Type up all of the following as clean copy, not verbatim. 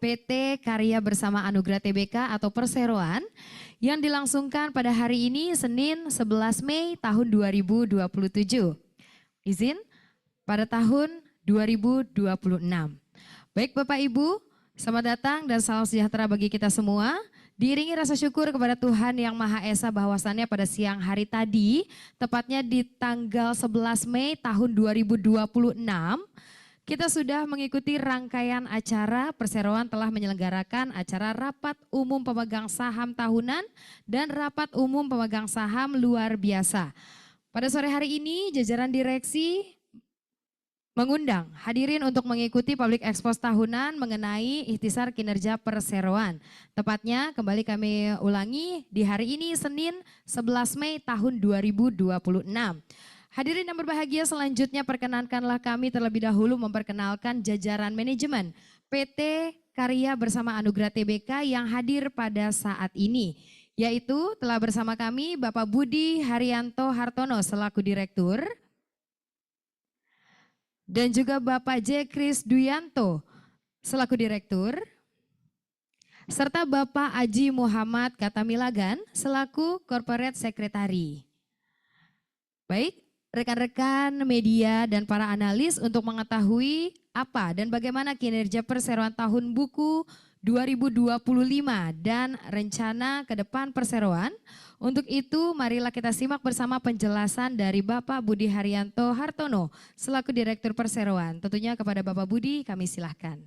PT Karya Bersama Anugerah TBK atau Perseroan yang dilangsungkan pada hari ini Senin 11 Mei tahun 2027. Izin pada tahun 2026. Baik Bapak Ibu, selamat datang dan salam sejahtera bagi kita semua. Diiringi rasa syukur kepada Tuhan Yang Maha Esa bahwasannya pada siang hari tadi, tepatnya di tanggal 11 Mei tahun 2026, kita sudah mengikuti rangkaian acara. Perseroan telah menyelenggarakan acara Rapat Umum Pemegang Saham Tahunan dan Rapat Umum Pemegang Saham Luar Biasa. Pada sore hari ini jajaran direksi mengundang hadirin untuk mengikuti public expose tahunan mengenai ikhtisar kinerja Perseroan. Tepatnya kembali kami ulangi di hari ini Senin 11 Mei tahun 2026. Hadirin yang berbahagia, selanjutnya perkenankanlah kami terlebih dahulu memperkenalkan jajaran manajemen PT Karya Bersama Anugerah TBK yang hadir pada saat ini. Yaitu telah bersama kami Bapak Budi Haryanto Hartono selaku Direktur. Dan juga Bapak J. Kris Duyanto selaku Direktur. Serta Bapak Aji Muhammad Katamilagan selaku Corporate Secretary. Baik. Rekan-rekan media dan para analis untuk mengetahui apa dan bagaimana kinerja Perseroan tahun buku 2025 dan rencana ke depan Perseroan. Untuk itu marilah kita simak bersama penjelasan dari Bapak Budi Haryanto Hartono selaku Direktur Perseroan. Tentunya kepada Bapak Budi kami silahkan.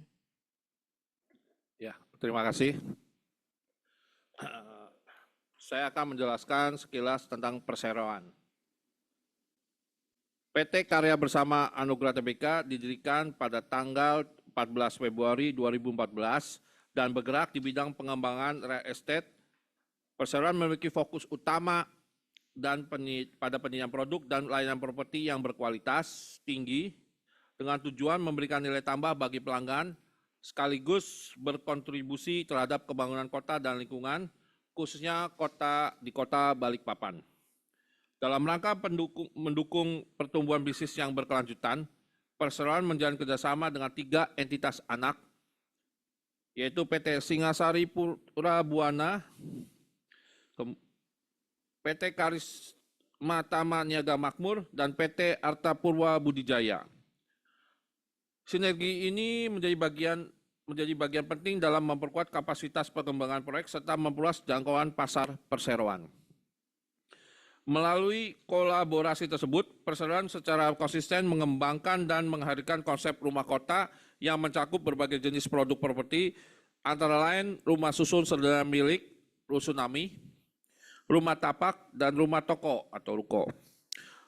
Ya, terima kasih. Saya akan menjelaskan sekilas tentang Perseroan. PT Karya Bersama Anugerah TBK didirikan pada tanggal 14 Februari 2014 dan bergerak di bidang pengembangan real estate. Perseroan memiliki fokus utama pada penyiapan produk dan layanan properti yang berkualitas tinggi dengan tujuan memberikan nilai tambah bagi pelanggan sekaligus berkontribusi terhadap pembangunan kota dan lingkungan, khususnya di kota Balikpapan. Dalam rangka mendukung pertumbuhan bisnis yang berkelanjutan, Perseroan menjalin kerjasama dengan 3 entitas anak, yaitu PT Singasari Pura Buana, PT Karisma Tama Niaga Makmur, dan PT Arta Purwa Budijaya. Sinergi ini menjadi bagian penting dalam memperkuat kapasitas pengembangan proyek serta memperluas jangkauan pasar Perseroan. Melalui kolaborasi tersebut, Perseroan secara konsisten mengembangkan dan menghadirkan konsep rumah kota yang mencakup berbagai jenis produk properti, antara lain rumah susun sederhana milik, rusunami, rumah tapak, dan rumah toko atau ruko.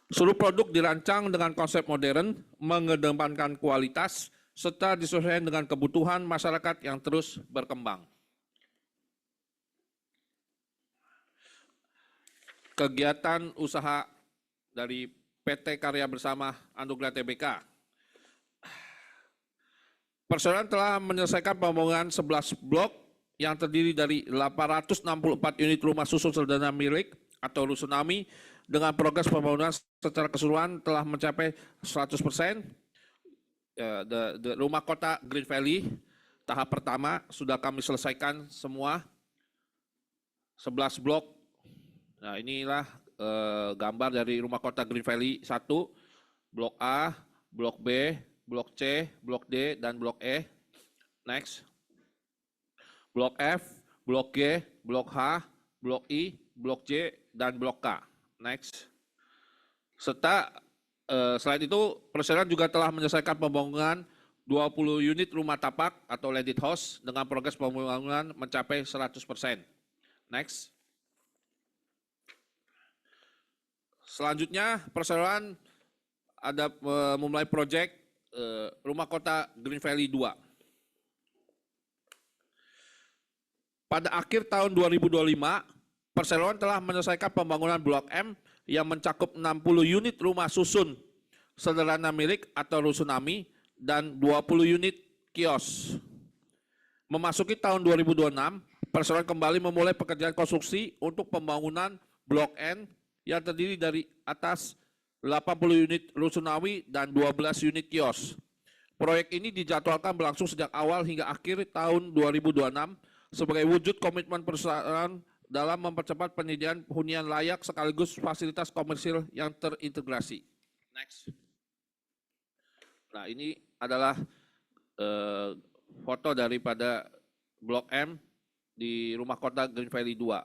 Seluruh produk dirancang dengan konsep modern, mengedepankan kualitas, serta disesuaikan dengan kebutuhan masyarakat yang terus berkembang. Kegiatan usaha dari PT Karya Bersama Anugerah TBK. Perseroan telah menyelesaikan pembangunan 11 blok yang terdiri dari 864 unit rumah susun sederhana milik atau rusunami dengan progres pembangunan secara keseluruhan telah mencapai 100%. Rumah kota Green Valley tahap pertama sudah kami selesaikan semua 11 blok. Nah, inilah gambar dari rumah kota Green Valley 1, blok A, blok B, blok C, blok D, dan blok E. Next. Blok F, blok G, blok H, blok I, blok J, dan blok K. Next. Serta selain itu, Perseroan juga telah menyelesaikan pembangunan 20 unit rumah tapak atau landed house dengan progres pembangunan mencapai 100%. Next. Selanjutnya, Perseroan ada memulai proyek rumah kota Green Valley 2. Pada akhir tahun 2025, Perseroan telah menyelesaikan pembangunan Blok M yang mencakup 60 unit rumah susun sederhana milik atau rusunami dan 20 unit kios. Memasuki tahun 2026, Perseroan kembali memulai pekerjaan konstruksi untuk pembangunan Blok N yang terdiri dari atas 80 unit rusunawi dan 12 unit kios. Proyek ini dijadwalkan berlangsung sejak awal hingga akhir tahun 2026 sebagai wujud komitmen perusahaan dalam mempercepat penyediaan hunian layak sekaligus fasilitas komersil yang terintegrasi. Next. Nah, ini adalah foto daripada Blok M di Rumah Kota Green Valley 2.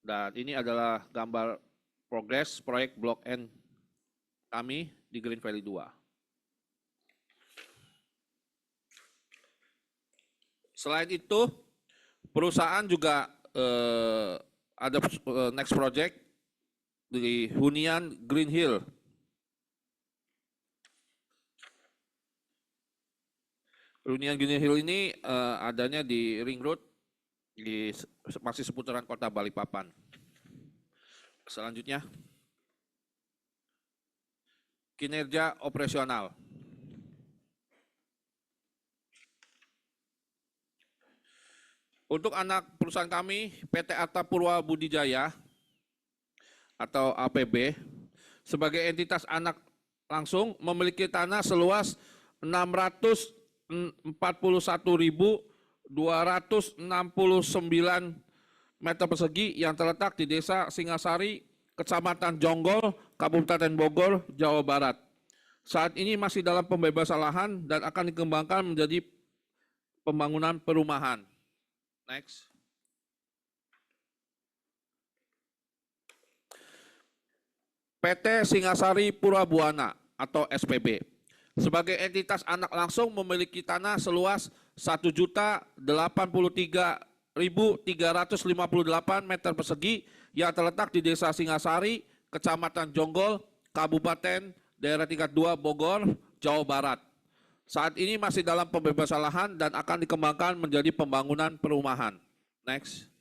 Dan ini adalah gambar progres proyek Blok N kami di Green Valley 2. Selain itu, perusahaan juga ada next project di hunian Green Hill. Hunian Green Hill ini adanya di Ring Road, masih seputaran kota Balikpapan. Selanjutnya, kinerja operasional. Untuk anak perusahaan kami, PT Arta Purwa Budijaya atau APB, sebagai entitas anak langsung memiliki tanah seluas 641.269 meter persegi yang terletak di Desa Singasari, Kecamatan Jonggol, Kabupaten Bogor, Jawa Barat. Saat ini masih dalam pembebasan lahan dan akan dikembangkan menjadi pembangunan perumahan. Next. PT Singasari Pura Buana atau SPB. Sebagai entitas anak langsung memiliki tanah seluas 1.083.358 meter persegi yang terletak di Desa Singasari, Kecamatan Jonggol, Kabupaten Daerah Tingkat 2 Bogor, Jawa Barat. Saat ini masih dalam pembebasan lahan dan akan dikembangkan menjadi pembangunan perumahan. Next.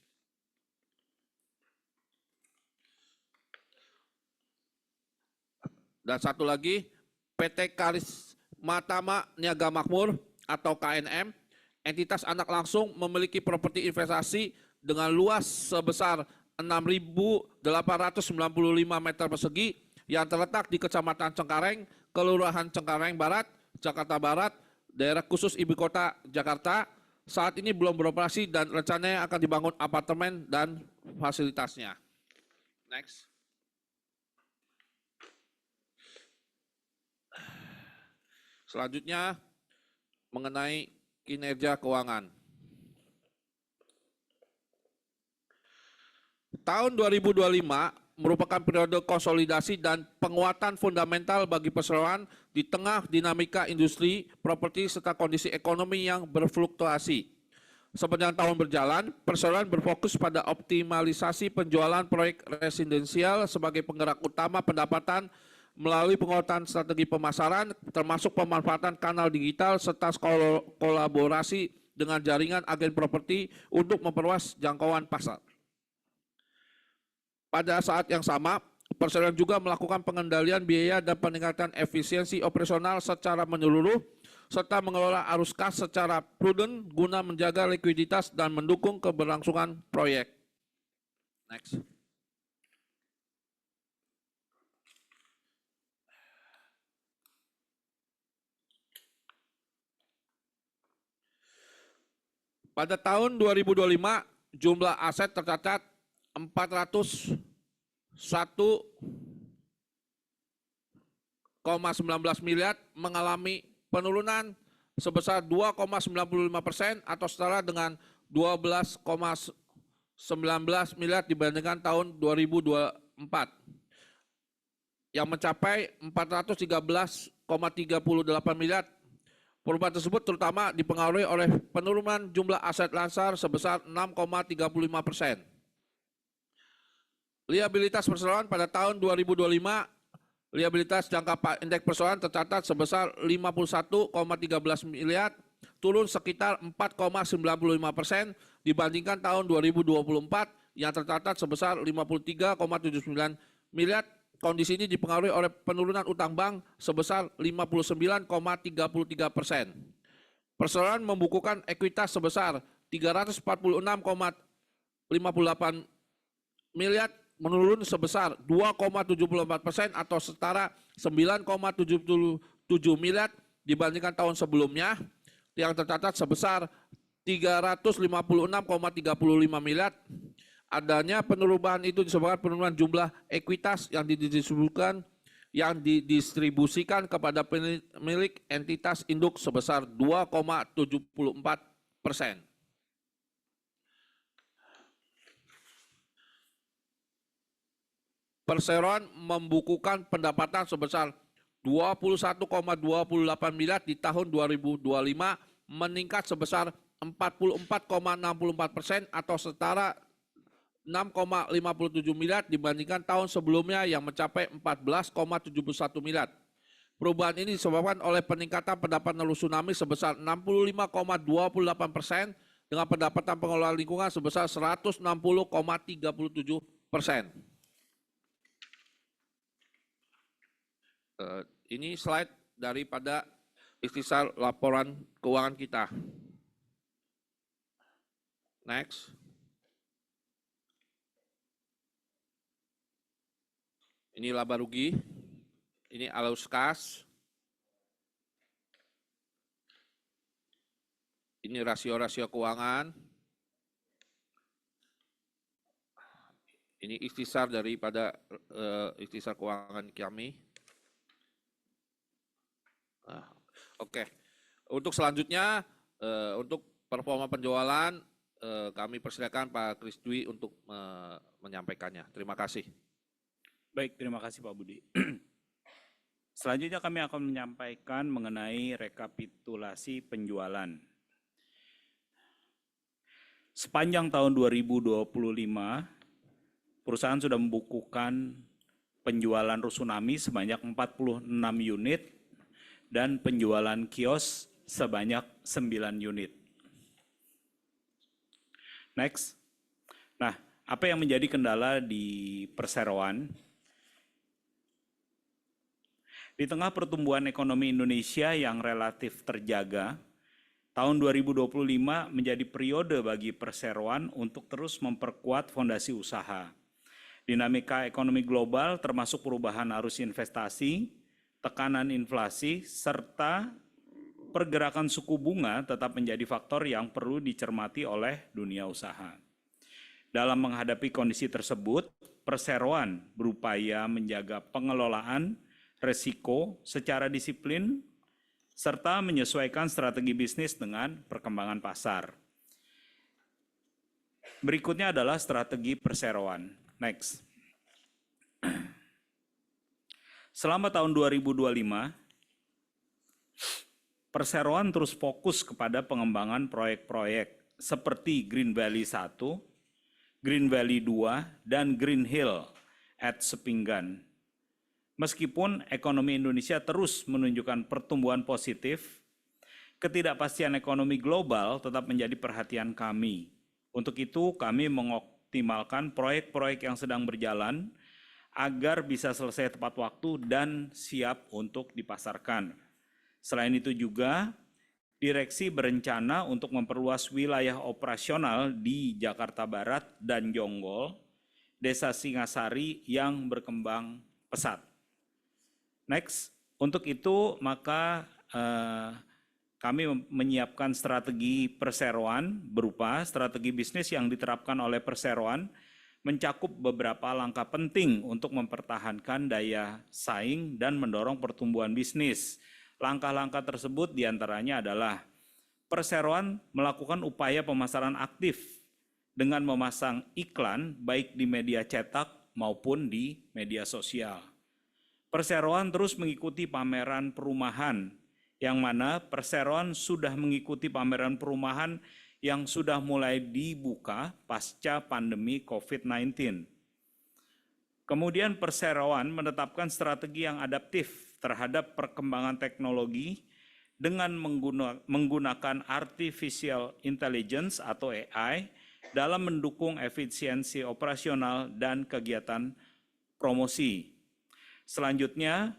Dan satu lagi, PT Karismatama Niaga Makmur atau KNM, entitas anak langsung memiliki properti investasi dengan luas sebesar 6.895 meter persegi yang terletak di Kecamatan Cengkareng, Kelurahan Cengkareng Barat, Jakarta Barat, daerah khusus ibu kota Jakarta. Saat ini belum beroperasi dan rencananya akan dibangun apartemen dan fasilitasnya. Next. Selanjutnya mengenai kinerja keuangan. Tahun 2025 merupakan periode konsolidasi dan penguatan fundamental bagi perseroan di tengah dinamika industri, properti, serta kondisi ekonomi yang berfluktuasi. Sepanjang tahun berjalan, perseroan berfokus pada optimalisasi penjualan proyek residensial sebagai penggerak utama pendapatan melalui penguatan strategi pemasaran, termasuk pemanfaatan kanal digital serta kolaborasi dengan jaringan agen properti untuk memperluas jangkauan pasar. Pada saat yang sama, perseroan juga melakukan pengendalian biaya dan peningkatan efisiensi operasional secara menyeluruh, serta mengelola arus kas secara prudent guna menjaga likuiditas dan mendukung keberlangsungan proyek. Next. Pada tahun 2025, jumlah aset tercatat 401,19 miliar mengalami penurunan sebesar 2,95% atau setara dengan 12,19 miliar dibandingkan tahun 2024 yang mencapai 413,38 miliar. Perubahan tersebut terutama dipengaruhi oleh penurunan jumlah aset Lansar sebesar 6,35%. Liabilitas perseroan pada tahun 2025, liabilitas jangka indeks perseroan tercatat sebesar 51,13 miliar, turun sekitar 4,95% dibandingkan tahun 2024 yang tercatat sebesar 53,79 miliar. Kondisi ini dipengaruhi oleh penurunan utang bank sebesar 59,33%. Perseroan membukukan ekuitas sebesar 346,58 miliar, menurun sebesar 2,74% atau setara 9,77 miliar dibandingkan tahun sebelumnya yang tercatat sebesar 356,35 miliar. Adanya penurunan itu disebabkan penurunan jumlah ekuitas yang didistribusikan kepada pemilik entitas induk sebesar 2,74%. Perseroan membukukan pendapatan sebesar 21,28 miliar di tahun 2025, meningkat sebesar 44,64% atau setara 6,57 miliar dibandingkan tahun sebelumnya yang mencapai 14,71 miliar. Perubahan ini disebabkan oleh peningkatan pendapatan rusunami sebesar 65,28% dengan pendapatan pengelolaan lingkungan sebesar 160,37%. Ini slide daripada ikhtisar laporan keuangan kita. Next. Ini laba rugi, ini alus kas, ini rasio-rasio keuangan, ini ikhtisar daripada ikhtisar keuangan kami. Oke. Untuk selanjutnya, untuk performa penjualan, kami persilakan Pak Kris Dwi untuk menyampaikannya. Terima kasih. Baik, terima kasih Pak Budi. Selanjutnya kami akan menyampaikan mengenai rekapitulasi penjualan. Sepanjang tahun 2025, perusahaan sudah membukukan penjualan rusunami sebanyak 46 unit dan penjualan kios sebanyak 9 unit. Next. Nah, apa yang menjadi kendala di perseroan? Di tengah pertumbuhan ekonomi Indonesia yang relatif terjaga, tahun 2025 menjadi periode bagi perseroan untuk terus memperkuat fondasi usaha. Dinamika ekonomi global termasuk perubahan arus investasi, tekanan inflasi, serta pergerakan suku bunga tetap menjadi faktor yang perlu dicermati oleh dunia usaha. Dalam menghadapi kondisi tersebut, perseroan berupaya menjaga pengelolaan risiko secara disiplin, serta menyesuaikan strategi bisnis dengan perkembangan pasar. Berikutnya adalah strategi perseroan. Next. Selama tahun 2025, perseroan terus fokus kepada pengembangan proyek-proyek seperti Green Valley 1, Green Valley 2, dan Green Hill at Sepinggan. Meskipun ekonomi Indonesia terus menunjukkan pertumbuhan positif, ketidakpastian ekonomi global tetap menjadi perhatian kami. Untuk itu, kami mengoptimalkan proyek-proyek yang sedang berjalan agar bisa selesai tepat waktu dan siap untuk dipasarkan. Selain itu juga, direksi berencana untuk memperluas wilayah operasional di Jakarta Barat dan Jonggol, Desa Singasari yang berkembang pesat. Next, untuk itu maka kami menyiapkan strategi perseroan berupa strategi bisnis yang diterapkan oleh perseroan mencakup beberapa langkah penting untuk mempertahankan daya saing dan mendorong pertumbuhan bisnis. Langkah-langkah tersebut diantaranya adalah perseroan melakukan upaya pemasaran aktif dengan memasang iklan baik di media cetak maupun di media sosial. Perseroan terus mengikuti pameran perumahan, yang mana perseroan sudah mengikuti pameran perumahan yang sudah mulai dibuka pasca pandemi COVID-19. Kemudian perseroan menetapkan strategi yang adaptif terhadap perkembangan teknologi dengan menggunakan artificial intelligence atau AI dalam mendukung efisiensi operasional dan kegiatan promosi. Selanjutnya,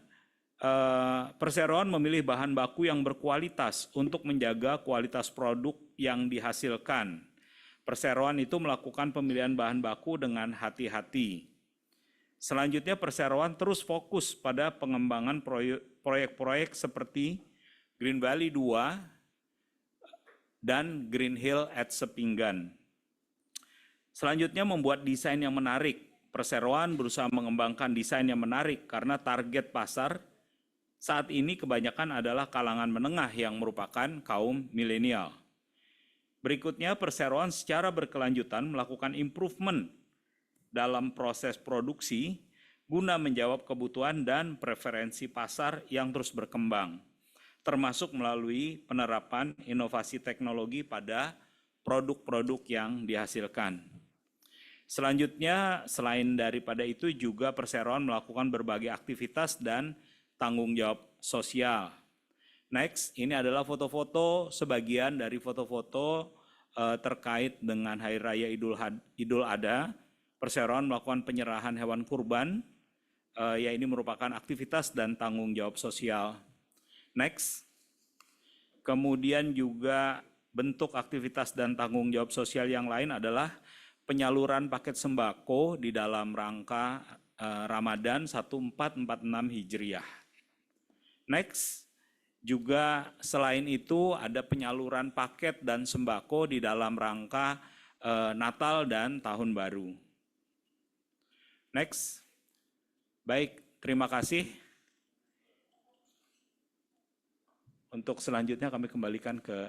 perseroan memilih bahan baku yang berkualitas untuk menjaga kualitas produk yang dihasilkan. Perseroan itu melakukan pemilihan bahan baku dengan hati-hati. Selanjutnya Perseroan terus fokus pada pengembangan proyek-proyek seperti Green Valley 2 dan Green Hill at Sepinggan. Selanjutnya membuat desain yang menarik. Perseroan berusaha mengembangkan desain yang menarik karena target pasar saat ini kebanyakan adalah kalangan menengah yang merupakan kaum milenial. Berikutnya, Perseroan secara berkelanjutan melakukan improvement dalam proses produksi guna menjawab kebutuhan dan preferensi pasar yang terus berkembang, termasuk melalui penerapan inovasi teknologi pada produk-produk yang dihasilkan. Selanjutnya, selain daripada itu juga Perseroan melakukan berbagai aktivitas dan tanggung jawab sosial. Next, ini adalah foto-foto, sebagian dari foto-foto terkait dengan Hari Raya Idul Adha. Perseroan melakukan penyerahan hewan kurban, ya ini merupakan aktivitas dan tanggung jawab sosial. Next, kemudian juga bentuk aktivitas dan tanggung jawab sosial yang lain adalah penyaluran paket sembako di dalam rangka Ramadan 1446 Hijriah. Next, juga selain itu ada penyaluran paket dan sembako di dalam rangka Natal dan Tahun Baru. Next. Baik, terima kasih. Untuk selanjutnya kami kembalikan ke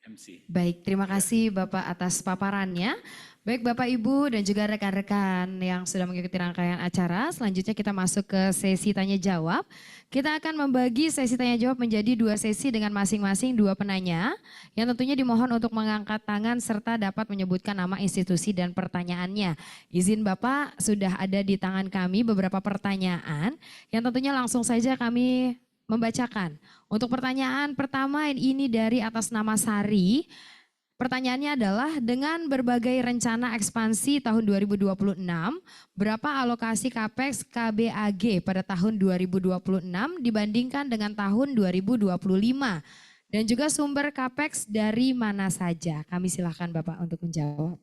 MC. Baik, terima kasih Bapak atas paparannya. Baik Bapak Ibu dan juga rekan-rekan yang sudah mengikuti rangkaian acara, selanjutnya kita masuk ke sesi tanya jawab. Kita akan membagi sesi tanya jawab menjadi 2 sesi dengan masing-masing 2 penanya, yang tentunya dimohon untuk mengangkat tangan serta dapat menyebutkan nama institusi dan pertanyaannya. Izin Bapak, sudah ada di tangan kami beberapa pertanyaan yang tentunya langsung saja kami membacakan. Untuk pertanyaan pertama ini dari atas nama Sari. Pertanyaannya adalah dengan berbagai rencana ekspansi tahun 2026, berapa alokasi CAPEX KBAG pada tahun 2026 dibandingkan dengan tahun 2025? Dan juga sumber CAPEX dari mana saja? Kami silakan Bapak untuk menjawab.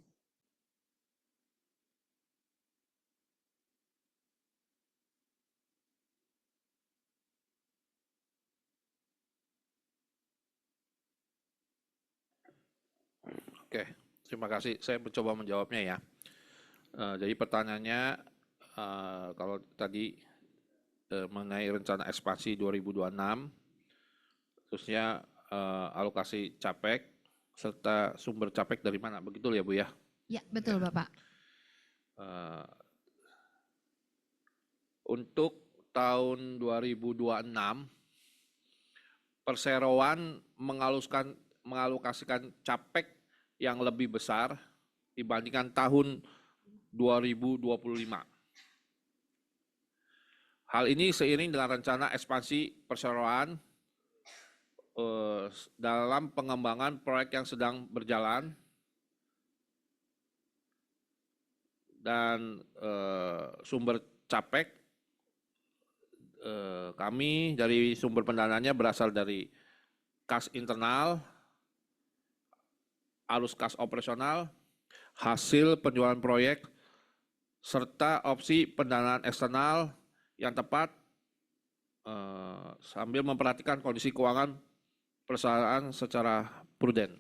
Oke, terima kasih. Saya mencoba menjawabnya ya. Jadi pertanyaannya, kalau tadi mengenai rencana ekspansi 2026, khususnya alokasi CAPEX serta sumber CAPEX dari mana, begitu ya Bu ya? Ya, betul Bapak. Untuk tahun 2026, Perseroan mengalokasikan CAPEX yang lebih besar dibandingkan tahun 2025. Hal ini seiring dengan rencana ekspansi Perseroan dalam pengembangan proyek yang sedang berjalan dan sumber CAPEX kami dari sumber pendanaannya berasal dari kas internal, arus kas operasional, hasil penjualan proyek, serta opsi pendanaan eksternal yang tepat sambil memperhatikan kondisi keuangan perusahaan secara prudent.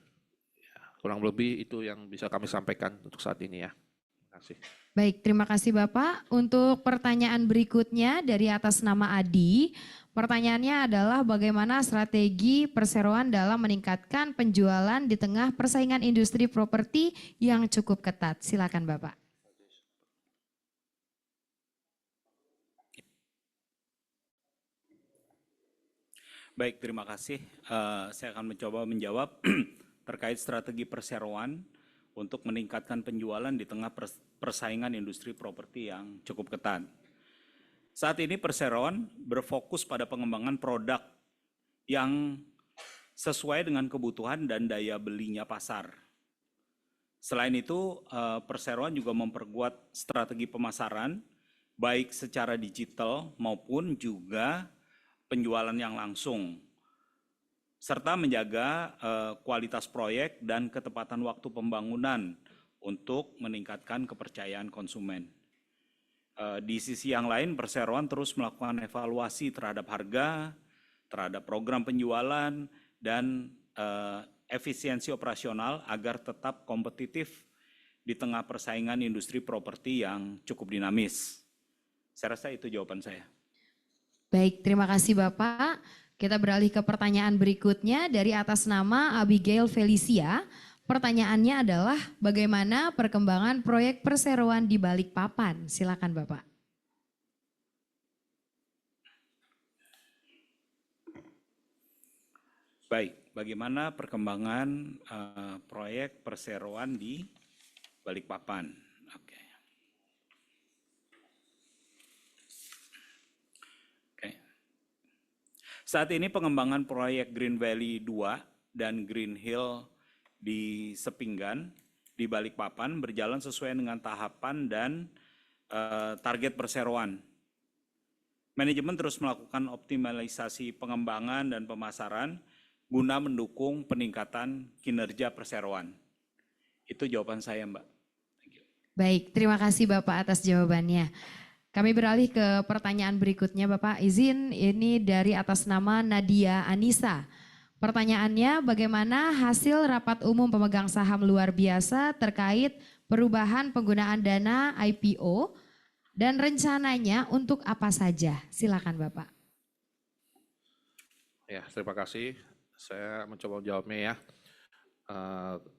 Kurang lebih itu yang bisa kami sampaikan untuk saat ini ya. Terima kasih. Baik, terima kasih Bapak. Untuk pertanyaan berikutnya dari atas nama Adi. Pertanyaannya adalah bagaimana strategi Perseroan dalam meningkatkan penjualan di tengah persaingan industri properti yang cukup ketat. Silakan Bapak. Baik, terima kasih. Saya akan mencoba menjawab terkait strategi Perseroan untuk meningkatkan penjualan di tengah persaingan industri properti yang cukup ketat. Saat ini Perseroan berfokus pada pengembangan produk yang sesuai dengan kebutuhan dan daya belinya pasar. Selain itu, Perseroan juga memperkuat strategi pemasaran, baik secara digital maupun juga penjualan yang langsung, serta menjaga kualitas proyek dan ketepatan waktu pembangunan untuk meningkatkan kepercayaan konsumen. Di sisi yang lain, perseroan terus melakukan evaluasi terhadap harga, terhadap program penjualan, dan efisiensi operasional agar tetap kompetitif di tengah persaingan industri properti yang cukup dinamis. Saya rasa itu jawaban saya. Baik, terima kasih Bapak. Kita beralih ke pertanyaan berikutnya dari atas nama Abigail Felicia. Pertanyaannya adalah bagaimana perkembangan proyek perseroan di Balikpapan? Silakan Bapak. Baik, bagaimana perkembangan proyek perseroan di Balikpapan? Oke. Saat ini pengembangan proyek Green Valley 2 dan Green Hill di Sepinggan di Balikpapan berjalan sesuai dengan tahapan dan target perseroan. Manajemen terus melakukan optimalisasi pengembangan dan pemasaran guna mendukung peningkatan kinerja perseroan. Itu jawaban saya, Mbak. Thank you. Baik, terima kasih Bapak atas jawabannya. Kami beralih ke pertanyaan berikutnya Bapak. Izin ini dari atas nama Nadia Anissa. Pertanyaannya, bagaimana hasil rapat umum pemegang saham luar biasa terkait perubahan penggunaan dana IPO dan rencananya untuk apa saja? Silakan Bapak. Ya, terima kasih. Saya mencoba jawabnya ya.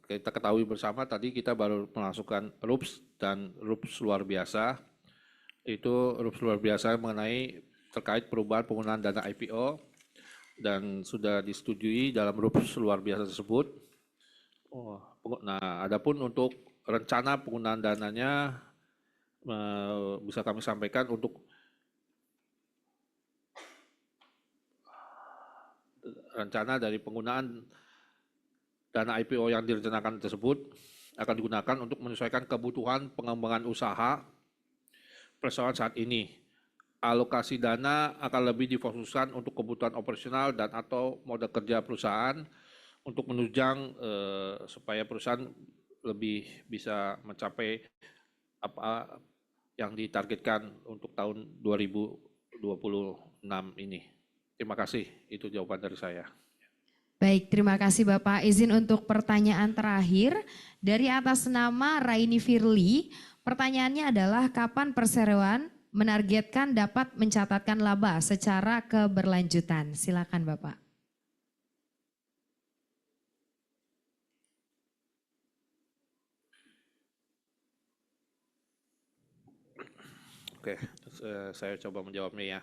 Kita ketahui bersama tadi kita baru melangsungkan RUPS dan RUPS luar biasa. Itu RUPS luar biasa mengenai terkait perubahan penggunaan dana IPO. Dan sudah disetujui dalam RUPS luar biasa tersebut. Nah, adapun untuk rencana penggunaan dananya bisa kami sampaikan untuk rencana dari penggunaan dana IPO yang direncanakan tersebut akan digunakan untuk menyesuaikan kebutuhan pengembangan usaha perseroan saat ini. Alokasi dana akan lebih difokuskan untuk kebutuhan operasional dan atau mode kerja perusahaan untuk menunjang supaya perusahaan lebih bisa mencapai apa yang ditargetkan untuk tahun 2026 ini. Terima kasih, itu jawaban dari saya. Baik, terima kasih Bapak. Izin untuk pertanyaan terakhir dari atas nama Raini Firly. Pertanyaannya adalah kapan perseroan menargetkan dapat mencatatkan laba secara keberlanjutan? Silakan Bapak. Oke, saya coba menjawabnya ya.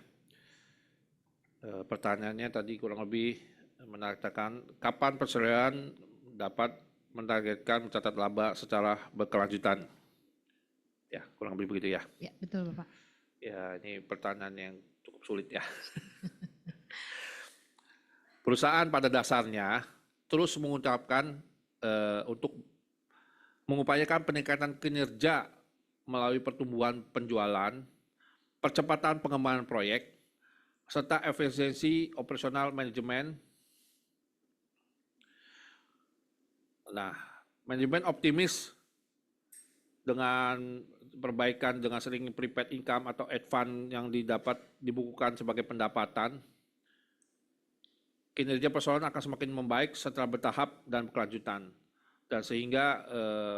Pertanyaannya tadi kurang lebih menanyakan kapan perseroan dapat menargetkan mencatat laba secara berkelanjutan. Ya, kurang lebih begitu ya. Ya, betul Bapak. Ya, ini pertanyaan yang cukup sulit ya. Perusahaan pada dasarnya terus mengucapkan untuk mengupayakan peningkatan kinerja melalui pertumbuhan penjualan, percepatan pengembangan proyek, serta efisiensi operasional manajemen. Nah, manajemen optimis dengan perbaikan dengan sering prepaid income atau advance yang didapat dibukukan sebagai pendapatan, kinerja perseroan akan semakin membaik setelah bertahap dan berkelanjutan, dan sehingga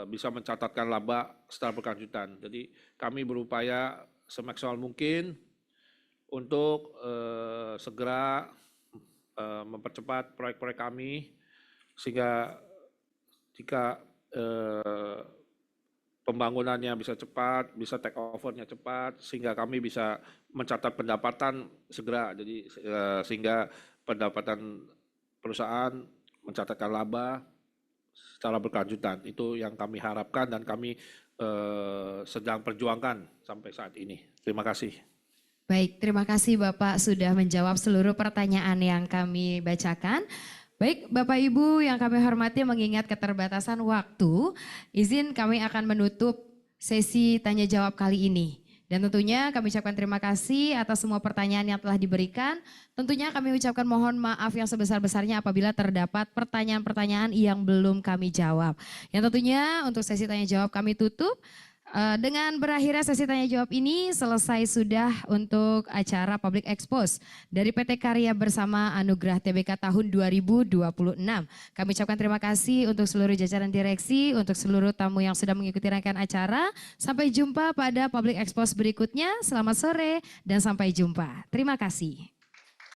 bisa mencatatkan laba setelah berkelanjutan. Jadi kami berupaya semaksimal mungkin untuk segera mempercepat proyek-proyek kami, sehingga jika pembangunannya bisa cepat, bisa take over-nya cepat, sehingga kami bisa mencatat pendapatan segera. Jadi sehingga pendapatan perusahaan mencatatkan laba secara berkelanjutan. Itu yang kami harapkan dan kami sedang perjuangkan sampai saat ini. Terima kasih. Baik, terima kasih Bapak sudah menjawab seluruh pertanyaan yang kami bacakan. Baik, Bapak Ibu yang kami hormati, mengingat keterbatasan waktu, izin kami akan menutup sesi tanya jawab kali ini. Dan tentunya kami ucapkan terima kasih atas semua pertanyaan yang telah diberikan. Tentunya kami ucapkan mohon maaf yang sebesar-besarnya apabila terdapat pertanyaan-pertanyaan yang belum kami jawab. Yang tentunya untuk sesi tanya jawab kami tutup. Dengan berakhirnya sesi tanya jawab ini, selesai sudah untuk acara Public Expose dari PT Karya Bersama Anugerah TBK tahun 2026. Kami ucapkan terima kasih untuk seluruh jajaran direksi, untuk seluruh tamu yang sudah mengikuti rangkaian acara. Sampai jumpa pada Public Expose berikutnya. Selamat sore dan sampai jumpa. Terima kasih.